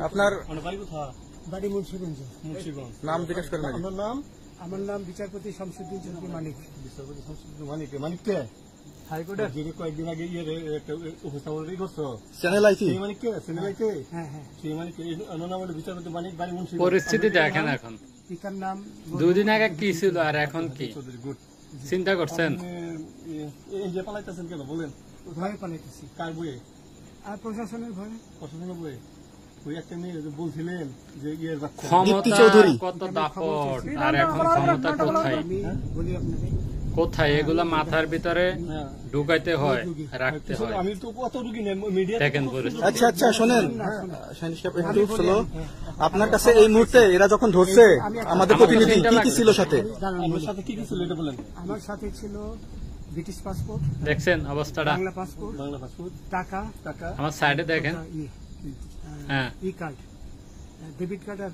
আপনার বাড়ি মুন্সিগঞ্জ। নাম জিজ্ঞেস করেন। আমার নাম বিচারপতি শামসুদ্দিন চৌধুরী মানিক। বিচারপতি শামসুদ্দিন মানিক। মানিক কে? হাইকোর্টের যিনি কয়েকদিন আগে একটা উপস্থাপন করছো চ্যানেল আইটি। সেই মানিক কে? Channel IT. হ্যাঁ হ্যাঁ। সেই মানিক নাম হলো বিচারপতি মানিক, বাড়ি মুন্সিগঞ্জ। পরিস্থিতি দেখেন এখন, পিতার নাম 2 দিন আগে কি ছিল আর এখন কি গুড। চিন্তা করছেন? এই যে পালাইতেছেন কেন বলেন? ভয়ে পালাইতেছি। কার বইয়ে? আর প্রশাসনের ভয়ে। প্রশাসনের বইয়ে? ওই একটা মেয়ে বলছিলেন যে ইয়ের বাচ্চা ক্ষমতা কত দাপট, আর এখন ক্ষমতা কোথায় আমি বলি আপনাকে, কোথায় এগুলা মাথার ভিতরে ঢুকাইতে হয়, রাখতে হয়। আমি তো কত রুগী মিডিয়া দেখেন পরিস্থিতি। আচ্ছা আচ্ছা শোনেন শাহিন সাহেব, একটু স্লো। আপনার কাছে এই মুহূর্তে এরা যখন ধরছে আমাদের প্রতিনিধি কি কি ছিল সাথে? আমার সাথে কি কি ছিল এটা বলেন। আমার সাথে ছিল ব্রিটিশ পাসপোর্ট, দেখছেন অবস্থাটা? বাংলা পাসপোর্ট, বাংলা পাসপোর্ট, টাকা, আমার সাইডে দেখেন। হ্যাঁ, ই কার্ড, ডেবিট কার্ড আর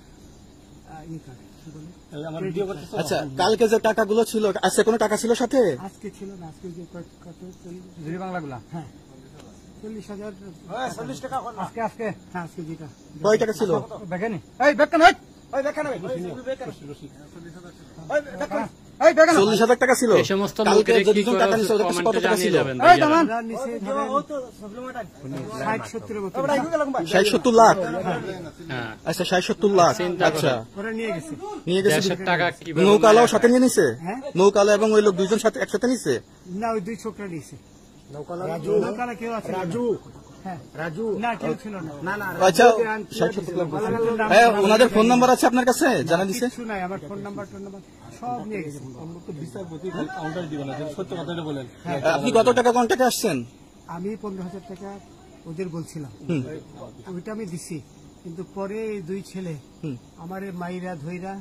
ই কার্ড। আমার ভিডিও করতেছ। আচ্ছা, কালকে যে টাকাগুলো ছিল, আজকে কোনো টাকা ছিল সাথে? আজকে ছিল না, আজকে যে কত বাংলাগুলা। হ্যাঁ 40,000। 40 টাকা আজকে হ্যাঁ আজকে যেটা কয় টাকা ছিল? দেখেনি এই বেকন হট, ওই বেকন ওই 40,000 টাকা ছিল। এই সমস্ত কালকে লোকের যে কি দুজন টাকা নিছে ওদের কাছে কত টাকা ছিল? আমরা নিচে ধরেন 60-70 মতো 60-70 লাখ। হ্যাঁ, আচ্ছা 60-70 লাখ। চিন্তা আচ্ছা ওরা নিয়ে গেছে। নিয়ে গেছে। দেশের টাকা কিভাবে নৌকালাও সাথে নিয়ে নিছে? হ্যাঁ। নৌকালা এবং ওই লোক দুইজন সাথে একসাথে নিছে? না, ওই দুই ছোকরা নিয়েছে। নৌকালা কেউ আছে? রাজু। হ্যাঁ রাজু। না কেউ ছিল না। আচ্ছা 60-70 লাখ। হ্যাঁ, ওনাদের ফোন নাম্বার আছে আপনার কাছে? জানা দিছে? কিছু নাই, আমার ফোন নাম্বার সব নিয়ে গেছে। বিচারপতি কাউন্টার দিবেন না, সত্য কথাটা বলেন। আপনি কত টাকা কন্ট্যাক্টে আসছেন? আমি 15,000 টাকা ওদের বলছিলাম, ওইটা আমি দিছি। কিন্তু পরে এই দুই ছেলে আমার মাইরা ধইরা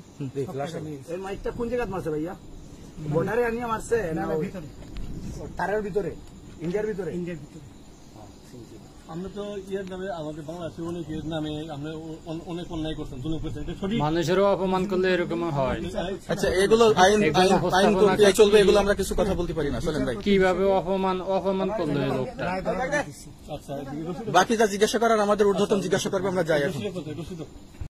সব টাকা নিয়ে গেছে। এই মাইকটা কোন জায়গায় মারছে ভাইয়া? বর্ডারে আনিয়ে মারছে না, ভিতরে, তারের ভিতরে, ইন্ডিয়ার ভিতরে। ইন্ডিয়ার ভিতরে। আমরা তো ইয়ের নামে আমাদের বাংলাদেশের অনেক ইয়ের নামে আমরা অনেক অন্যায় করছেন, জুলুম করছেন, এটা সঠিক। মানুষেরও অপমান করলে এরকম হয়। আচ্ছা, এগুলো আইন প্রক্রিয়া চলবে, এগুলো আমরা কিছু কথা বলতে পারি না। চলেন ভাই, কিভাবে অপমান করলো এই লোকটা। রায় দেওয়া দিছি। আচ্ছা বাকি যা জিজ্ঞাসা করার আমাদের ঊর্ধ্বতন জিজ্ঞাসা করবে, আমরা যাই এখন। রসিদ